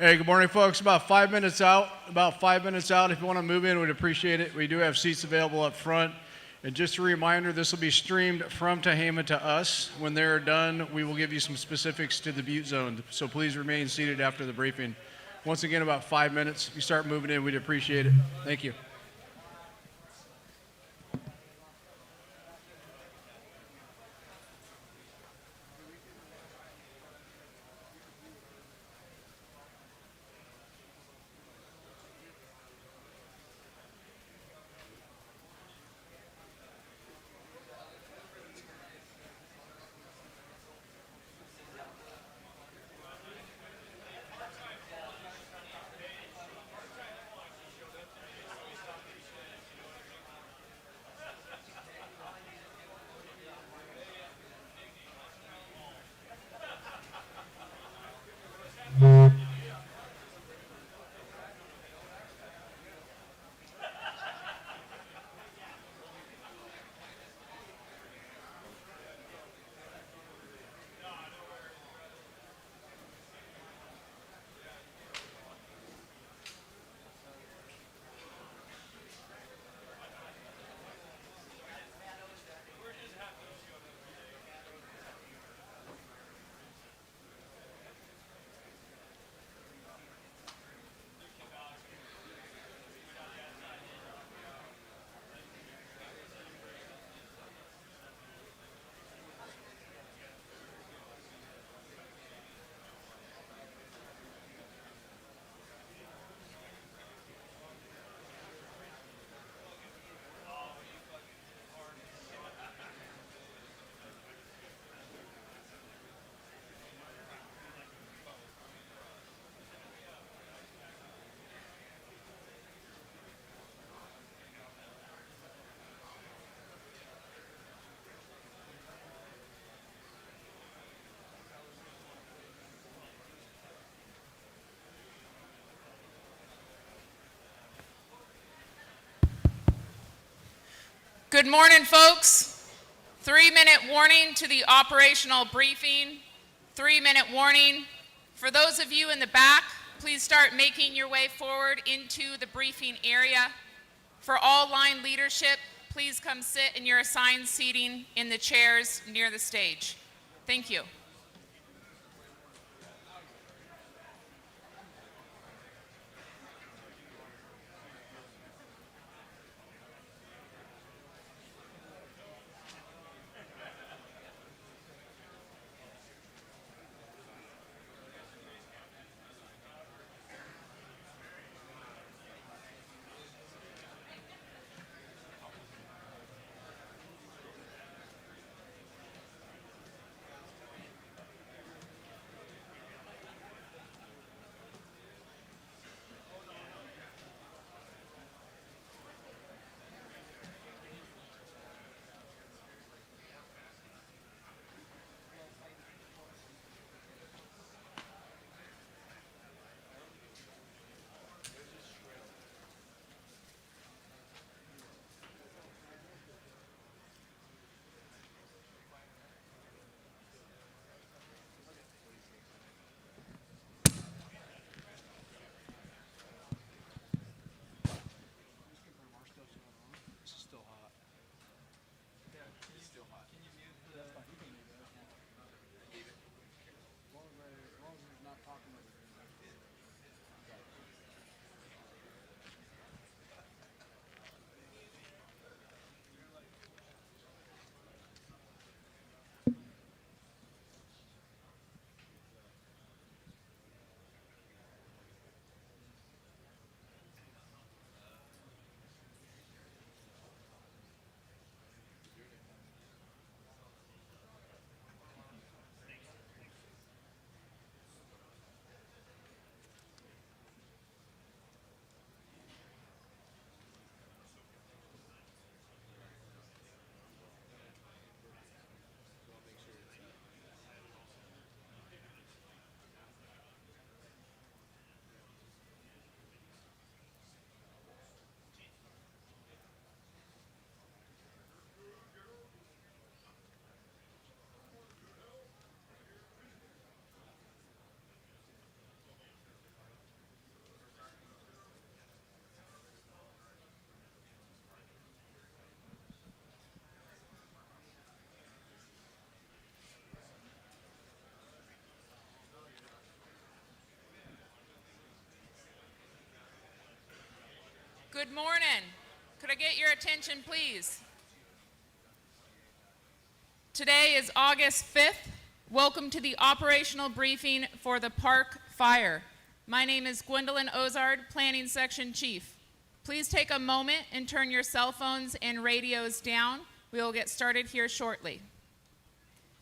Hey, good morning, folks. About 5 minutes out. If you want to move in, we'd appreciate it. We do have seats available up front. And just a reminder, this will be streamed from Tehama to us. When they're done, we will give you some specifics to the Butte Zone. So please remain seated after the briefing. Once again, about 5 minutes. If you start moving in, we'd appreciate it. Thank you. Good morning, folks. 3-minute warning to the operational briefing. 3-minute warning. For those of you in the back, please start making your way forward into the briefing area. For all line leadership, please come sit in your assigned seating in the chairs near the stage. Thank you. Good morning. Could I get your attention, please? Today is August 5th. Welcome to the operational briefing for the Park Fire. My name is Gwendolyn Ozard, Planning Section Chief. Please take a moment and turn your cell phones and radios down. We will get started here shortly.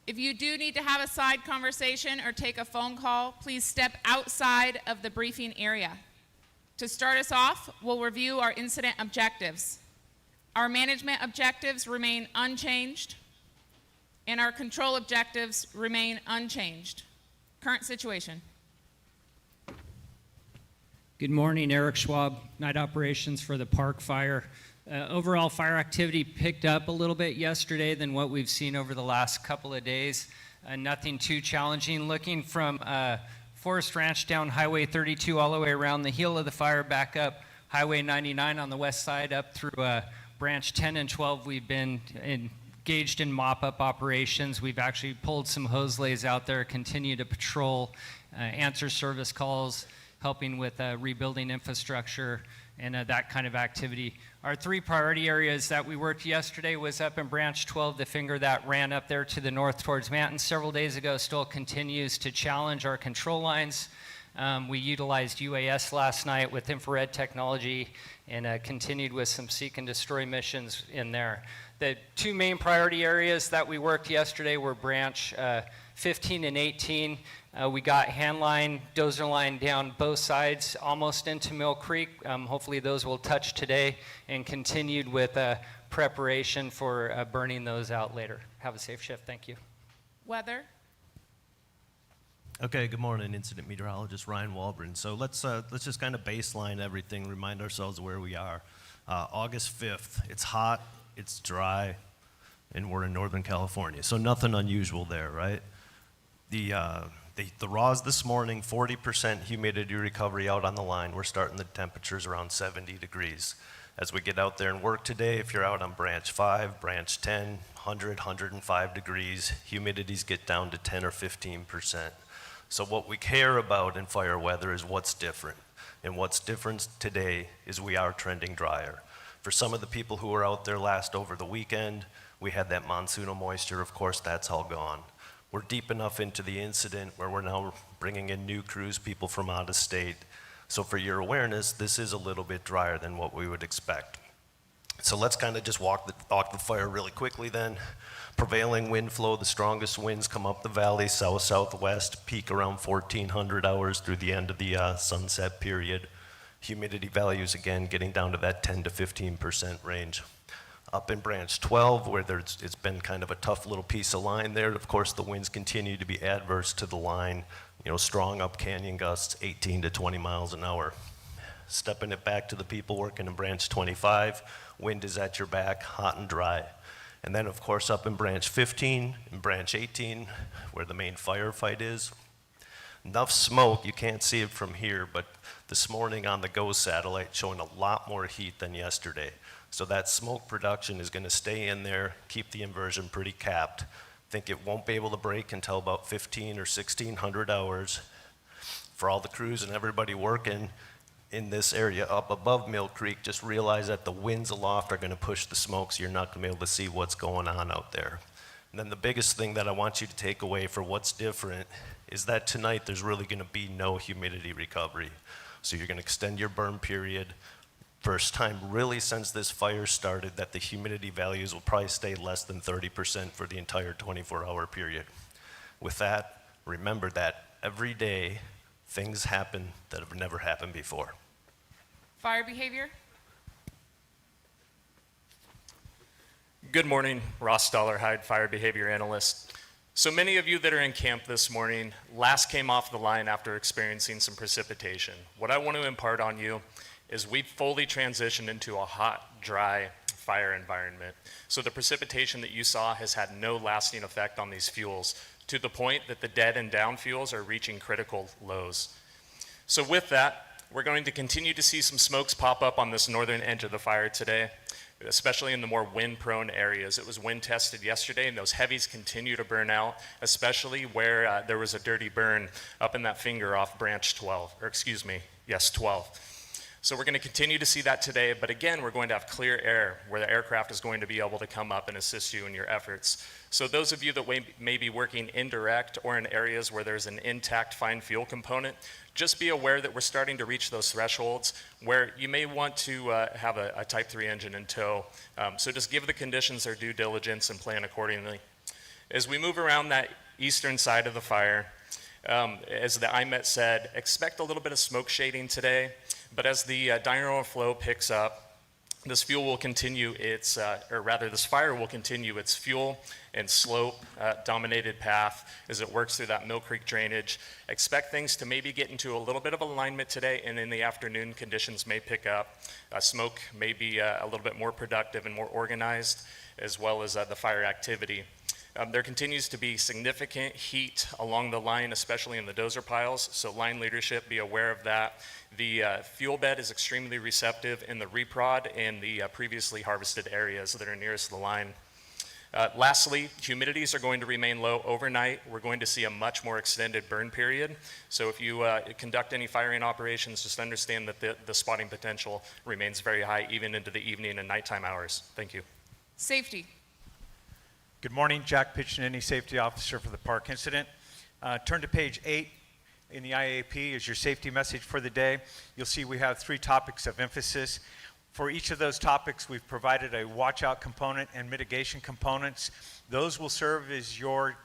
If you do need to have a side conversation or take a phone call, please step outside of the briefing area. To start us off, we'll review our incident objectives. Our management objectives remain unchanged, and our control objectives remain unchanged. Current situation. Good morning, Eric Schwab, Night Operations for the Park Fire. Overall fire activity picked up a little bit yesterday than what we've seen over the last couple of days. Nothing too challenging. Looking from Forest Ranch down Highway 32 all the way around the heel of the fire, back up Highway 99 on the west side up through Branch 10 and 12. We've been engaged in mop-up operations. We've actually pulled some hose lays out there, continue to patrol, answer service calls, helping with rebuilding infrastructure and that kind of activity. Our three priority areas that we worked yesterday was up in Branch 12, the finger that ran up there to the north towards Manton several days ago still continues to challenge our control lines. We utilized UAS last night with infrared technology and continued with some seek and destroy missions in there. The two main priority areas that we worked yesterday were Branch 15 and 18. We got hand line, dozer line down both sides, almost into Mill Creek. Hopefully those will touch today, and continued with preparation for burning those out later. Have a safe shift. Thank you. Weather. Okay, good morning, incident meteorologist Ryan Walbrin. So let's just kind of baseline everything, remind ourselves where we are. August 5th, it's hot, it's dry, and we're in Northern California. So nothing unusual there, right? The raws this morning, 40% humidity recovery out on the line. We're starting the temperatures around 70 degrees. As we get out there and work today, if you're out on Branch 5, Branch 10, 100, 105 degrees, humidities get down to 10 or 15%. So what we care about in fire weather is what's different. And what's different today is we are trending drier. For some of the people who were out there last over the weekend, we had that monsoonal moisture. Of course, that's all gone. We're deep enough into the incident where we're now bringing in new crews, people from out of state. So for your awareness, this is a little bit drier than what we would expect. So let's kind of just walk the fire really quickly then. Prevailing wind flow, the strongest winds come up the valley, south-southwest, peak around 1400 hours through the end of the sunset period. Humidity values, again, getting down to that 10 to 15% range. Up in Branch 12, where it's been kind of a tough little piece of line there, of course, the winds continue to be adverse to the line. Strong up canyon gusts, 18 to 20 miles an hour. Stepping it back to the people working in Branch 25, wind is at your back, hot and dry. And then, of course, up in Branch 15 and Branch 18, where the main firefight is, enough smoke, you can't see it from here, but this morning on the GO satellite showing a lot more heat than yesterday. So that smoke production is going to stay in there, keep the inversion pretty capped. Think it won't be able to break until about 15 or 1600 hours. For all the crews and everybody working in this area up above Mill Creek, just realize that the winds aloft are going to push the smoke, so you're not going to be able to see what's going on out there. And then the biggest thing that I want you to take away for what's different is that tonight there's really going to be no humidity recovery. So you're going to extend your burn period. First time really since this fire started that the humidity values will probably stay less than 30% for the entire 24-hour period. With that, remember that every day things happen that have never happened before. Fire behavior. Good morning, Ross Dollarhide, Fire Behavior Analyst. So many of you that are in camp this morning last came off the line after experiencing some precipitation. What I want to impart on you is we've fully transitioned into a hot, dry fire environment. So the precipitation that you saw has had no lasting effect on these fuels, to the point that the dead and down fuels are reaching critical lows. So with that, we're going to continue to see some smokes pop up on this northern edge of the fire today, especially in the more wind-prone areas. It was wind tested yesterday, and those heavies continue to burn out, especially where there was a dirty burn up in that finger off Branch 12, 12. So we're going to continue to see that today, but again, we're going to have clear air where the aircraft is going to be able to come up and assist you in your efforts. So those of you that may be working indirect or in areas where there's an intact fine fuel component, just be aware that we're starting to reach those thresholds where you may want to have a Type 3 engine in tow. So just give the conditions their due diligence and plan accordingly. As we move around that eastern side of the fire, as the IMET said, expect a little bit of smoke shading today. But as the diurnal flow picks up, this fuel will continue its, or rather this fire will continue its fuel and slope dominated path as it works through that Mill Creek drainage. Expect things to maybe get into a little bit of alignment today, and in the afternoon conditions may pick up. Smoke may be a little bit more productive and more organized, as well as the fire activity. There continues to be significant heat along the line, especially in the dozer piles, so line leadership, be aware of that. The fuel bed is extremely receptive in the reprod and the previously harvested areas that are nearest the line. Lastly, humidities are going to remain low overnight. We're going to see a much more extended burn period. So if you conduct any firing operations, just understand that the spotting potential remains very high even into the evening and nighttime hours. Thank you. Safety. Good morning, Jack Piccinini, Safety Officer for the Park Incident. Turn to page 8 in the IAP is your safety message for the day. You'll see we have 3 topics of emphasis. For each of those topics, we've provided a watch out component and mitigation components. Those will serve as your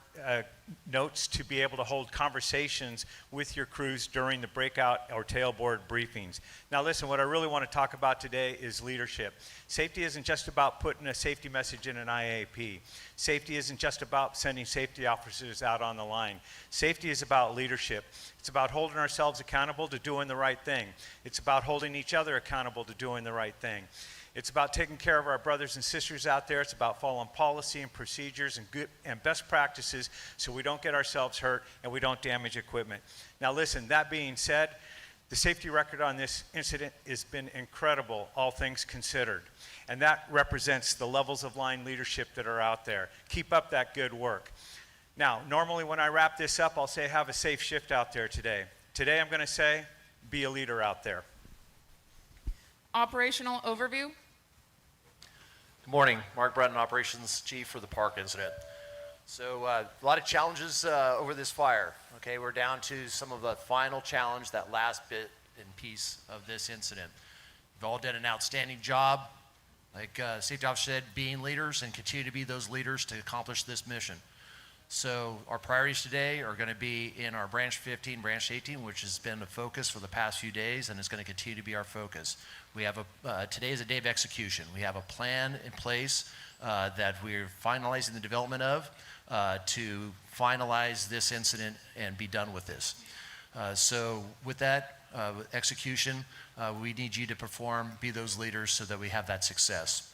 notes to be able to hold conversations with your crews during the breakout or tailboard briefings. Now listen, what I really want to talk about today is leadership. Safety isn't just about putting a safety message in an IAP. Safety isn't just about sending safety officers out on the line. Safety is about leadership. It's about holding ourselves accountable to doing the right thing. It's about holding each other accountable to doing the right thing. It's about taking care of our brothers and sisters out there. It's about following policy and procedures and good and best practices so we don't get ourselves hurt and we don't damage equipment. Now listen, that being said, the safety record on this incident has been incredible, all things considered. And that represents the levels of line leadership that are out there. Keep up that good work. Now, normally when I wrap this up, I'll say have a safe shift out there today. Today I'm going to say be a leader out there. Operational overview. Good morning, Mark Breton, Operations Chief for the Park Incident. So a lot of challenges over this fire. Okay, we're down to some of the final challenge, that last bit and piece of this incident. You've all done an outstanding job, like Safety Officer said, being leaders and continue to be those leaders to accomplish this mission. So our priorities today are going to be in our Branch 15, Branch 18, which has been a focus for the past few days and is going to continue to be our focus. We have today is a day of execution. We have a plan in place that we're finalizing the development of to finalize this incident and be done with this. So with that execution, we need you to perform, be those leaders so that we have that success.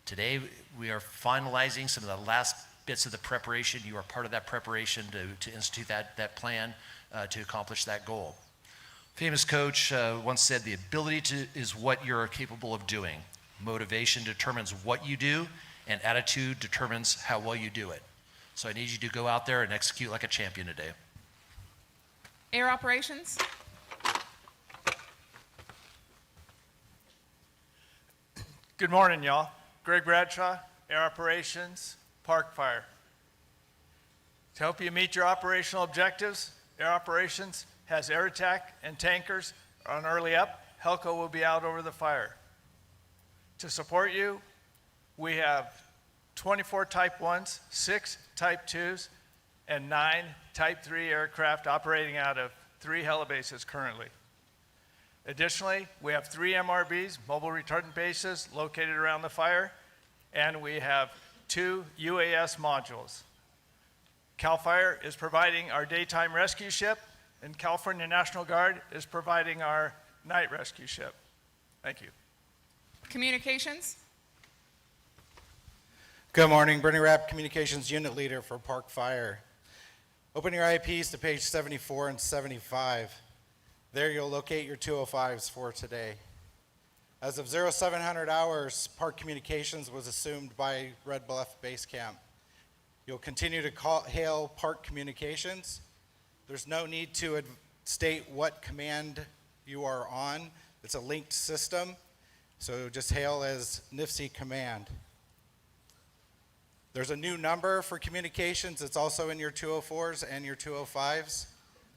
Today, we are finalizing some of the last bits of the preparation. You are part of that preparation to institute that plan to accomplish that goal. Famous coach once said, the ability is what you're capable of doing. Motivation determines what you do, and attitude determines how well you do it. So I need you to go out there and execute like a champion today. Air operations. Good morning, y'all. Greg Bradshaw, Air Operations, Park Fire. To help you meet your operational objectives, Air Operations has air attack and tankers on early up. Helco will be out over the fire. To support you, we have 24 Type 1s, 6 Type 2s, and 9 Type 3 aircraft operating out of 3 helibases currently. Additionally, we have 3 MRBs, mobile retardant bases, located around the fire, and we have 2 UAS modules. CAL FIRE is providing our daytime rescue ship, and California National Guard is providing our night rescue ship. Thank you. Communications. Good morning, Bernie Rapp, Communications Unit Leader for Park Fire. Open your IPs to page 74 and 75. There you'll locate your 205s for today. As of 0700 hours, Park Communications was assumed by Red Bluff Base Camp. You'll continue to hail Park Communications. There's no need to state what command you are on. It's a linked system, so just hail as NIFC command. There's a new number for communications. It's also in your 204s and your 205s.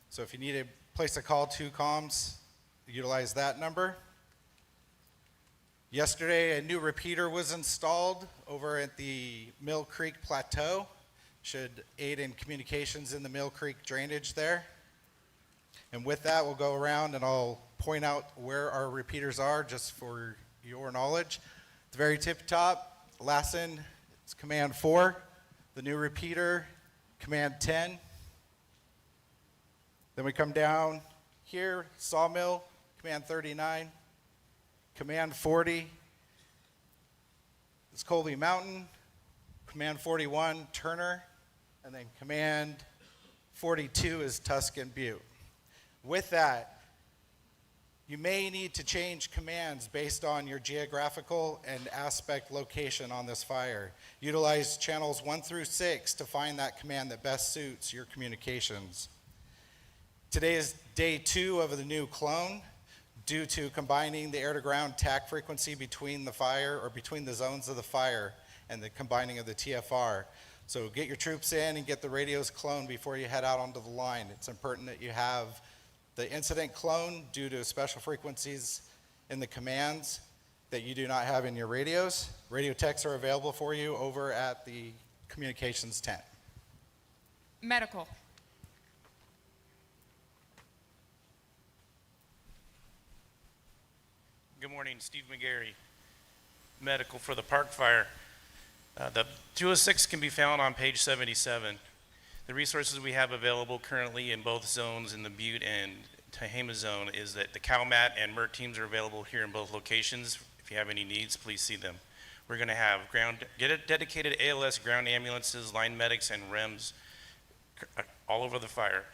So if you need to place a call to comms, utilize that number. Yesterday, a new repeater was installed over at the Mill Creek Plateau. Should aid in communications in the Mill Creek drainage there. And with that, we'll go around and I'll point out where our repeaters are just for your knowledge. At the very tip top, Lassen, it's command 4. The new repeater, command 10. Then we come down here, Sawmill, command 39. Command 40 is Colby Mountain. Command 41, Turner. And then command 42 is Tuscan Butte. With that, you may need to change commands based on your geographical and aspect location on this fire. Utilize channels 1 through 6 to find that command that best suits your communications. Today is day 2 of the new clone. Due to combining the air-to-ground TAC frequency between the fire, or between the zones of the fire, and the combining of the TFR. So get your troops in and get the radios cloned before you head out onto the line. It's important that you have the incident clone due to special frequencies in the commands that you do not have in your radios. Radio techs are available for you over at the communications tent. Medical. Good morning, Steve McGarry, medical for the Park Fire. The 206 can be found on page 77. The resources we have available currently in both zones, in the Butte and Tehama zone, is that the CalMat and MERT teams are available here in both locations. If you have any needs, please see them. We're going to have dedicated ALS ground ambulances, line medics, and REMs all over the fire.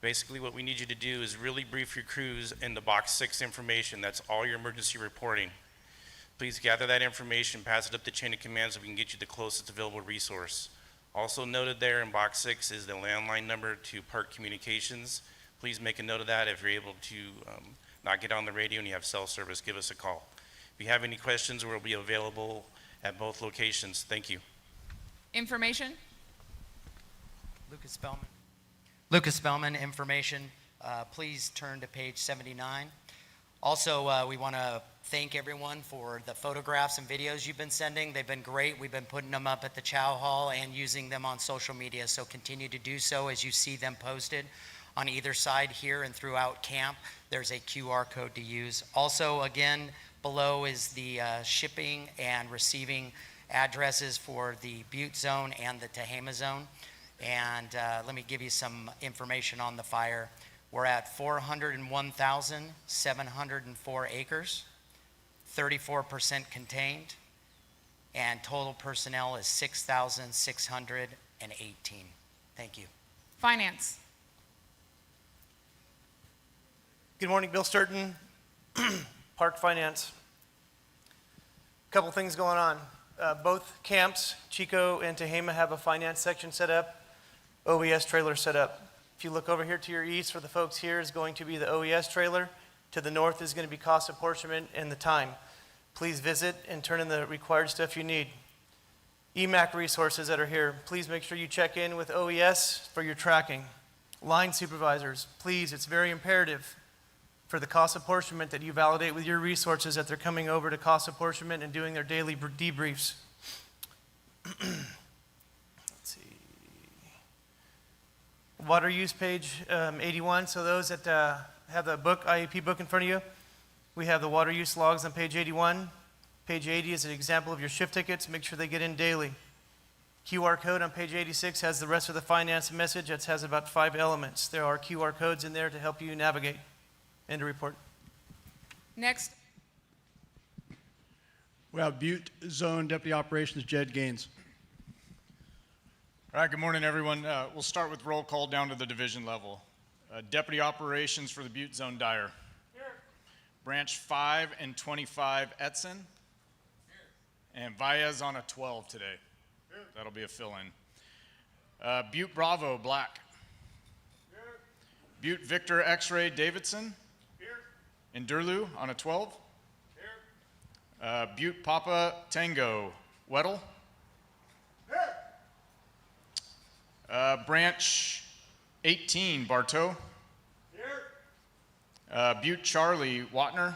Basically, what we need you to do is really brief your crews in the box 6 information. That's all your emergency reporting. Please gather that information, pass it up the chain of command so we can get you the closest available resource. Also noted there in box 6 is the landline number to Park Communications. Please make a note of that. If you're able to not get on the radio and you have cell service, give us a call. If you have any questions, we'll be available at both locations. Thank you. Information. Lucas Spellman, information. Please turn to page 79. Also, we want to thank everyone for the photographs and videos you've been sending. They've been great. We've been putting them up at the Chow Hall and using them on social media, so continue to do so as you see them posted on either side here and throughout camp. There's a QR code to use. Also, again, below is the shipping and receiving addresses for the Butte zone and the Tehama zone. And let me give you some information on the fire. We're at 401,704 acres, 34% contained, and total personnel is 6,618. Thank you. Finance. Good morning, Bill Sturton, Park Finance. Couple things going on. Both camps, Chico and Tehama, have a finance section set up, OES trailer set up. If you look over here to your east, for the folks here, is going to be the OES trailer. To the north is going to be cost apportionment and the time. Please visit and turn in the required stuff you need. EMAC resources that are here, please make sure you check in with OES for your tracking. Line supervisors, please, it's very imperative for the cost apportionment that you validate with your resources that they're coming over to cost apportionment and doing their daily debriefs. Let's see. Water use page 81. So those that have the book, IEP book in front of you, we have the water use logs on page 81. Page 80 is an example of your shift tickets. Make sure they get in daily. QR code on page 86 has the rest of the finance message. It has about 5 elements. There are QR codes in there to help you navigate and to report. Next. We have Butte Zone Deputy Operations Jed Gaines. All right, good morning, everyone. We'll start with roll call down to the division level. Deputy Operations for the Butte Zone Dyer. Here. Branch 5 and 25 Etzen. Here. And Valles on a 12 today. Here. That'll be a fill-in. Butte Bravo Black. Here. Butte Victor X-Ray Davidson. Here. Ndurlu on a 12. Butte Papa Tango Weddle. Branch 18 Bartow. Butte Charlie Watner.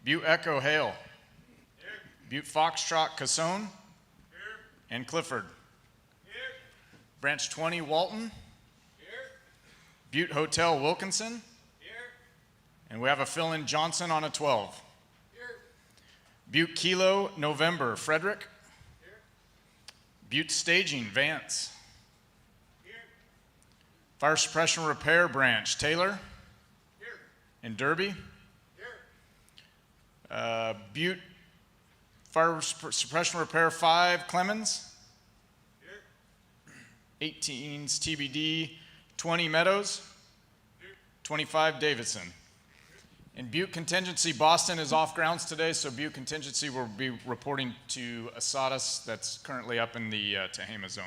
Butte Echo Hale. Butte Foxtrot Cassone. And Clifford. Branch 20 Walton. Butte Hotel Wilkinson. And we have a fill-in Johnson on a 12. Butte Kilo November Frederick. Butte Staging Vance. Fire Suppression Repair Branch Taylor. And Derby. Butte Fire Suppression Repair 5 Clemens. 18's TBD 20 Meadows. 25 Davidson. And Butte Contingency Boston is off grounds today, so Butte Contingency will be reporting to Asadas that's currently up in the Tehama zone.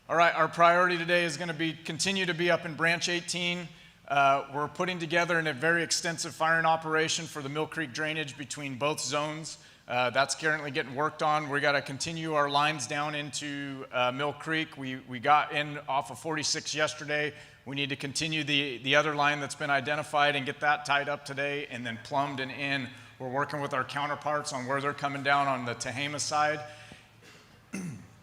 All right, our priority today is going to continue to be up in Branch 18. We're putting together a very extensive firing operation for the Mill Creek drainage between both zones. That's currently getting worked on. We got to continue our lines down into Mill Creek. We got in off of 46 yesterday. We need to continue the other line that's been identified and get that tied up today and then plumbed and in. We're working with our counterparts on where they're coming down on the Tehama side.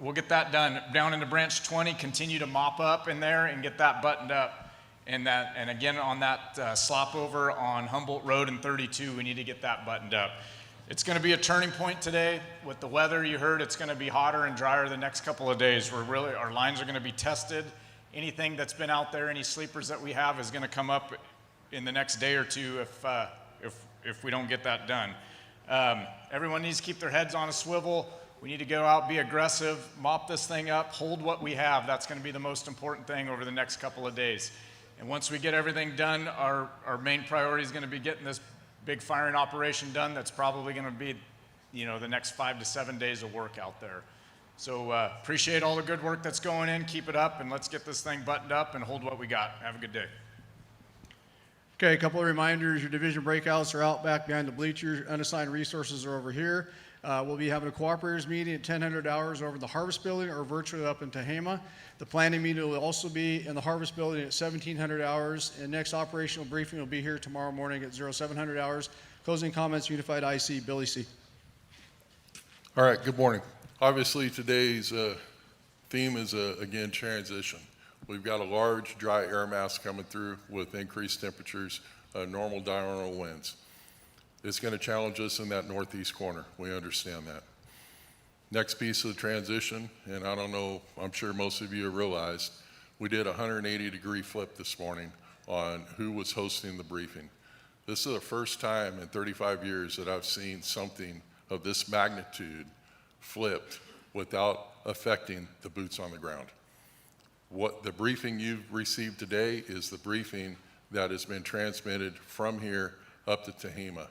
We'll get that done. Down into Branch 20, continue to mop up in there and get that buttoned up. And again, on that slop over on Humboldt Road and 32, we need to get that buttoned up. It's going to be a turning point today with the weather. You heard it's going to be hotter and drier the next couple of days. Our lines are going to be tested. Anything that's been out there, any sleepers that we have, is going to come up in the next day or two if we don't get that done. Everyone needs to keep their heads on a swivel. We need to go out, be aggressive, mop this thing up, hold what we have. That's going to be the most important thing over the next couple of days. And once we get everything done, our main priority is going to be getting this big firing operation done. That's probably going to be, the next 5 to 7 days of work out there. So appreciate all the good work that's going in. Keep it up, and let's get this thing buttoned up and hold what we got. Have a good day. Okay, a couple of reminders. Your division breakouts are out back behind the bleachers. Unassigned resources are over here. We'll be having a cooperators meeting at 1000 hours over the Harvest Building or virtually up in Tehama. The planning meeting will also be in the Harvest Building at 1700 hours. And next operational briefing will be here tomorrow morning at 0700 hours. Closing comments, Unified IC, Billy C. All right, good morning. Obviously, today's theme is, again, transition. We've got a large dry air mass coming through with increased temperatures, normal diurnal winds. It's going to challenge us in that northeast corner. We understand that. Next piece of the transition, and I don't know, I'm sure most of you have realized, we did a 180-degree flip this morning on who was hosting the briefing. This is the first time in 35 years that I've seen something of this magnitude flipped without affecting the boots on the ground. What the briefing you've received today is the briefing that has been transmitted from here up to Tehama.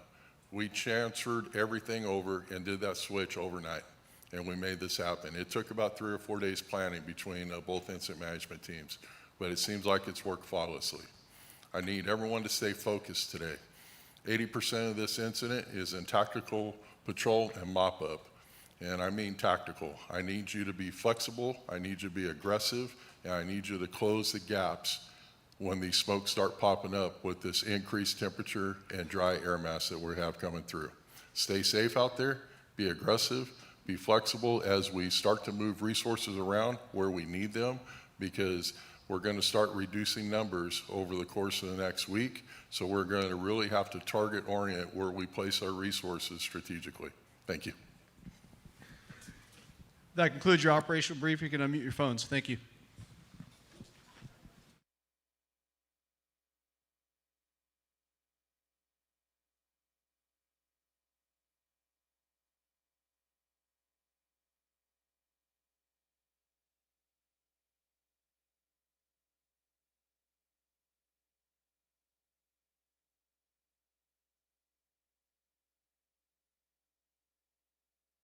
We transferred everything over and did that switch overnight, and we made this happen. It took about 3 or 4 days planning between both incident management teams, but it seems like it's worked flawlessly. I need everyone to stay focused today. 80% of this incident is in tactical patrol and mop-up, and I mean tactical. I need you to be flexible, I need you to be aggressive, and I need you to close the gaps when these smokes start popping up with this increased temperature and dry air mass that we have coming through. Stay safe out there, be aggressive, be flexible as we start to move resources around where we need them, because we're going to start reducing numbers over the course of the next week. So we're going to really have to target orient where we place our resources strategically. Thank you. That concludes your operational briefing. You can unmute your phones. Thank you.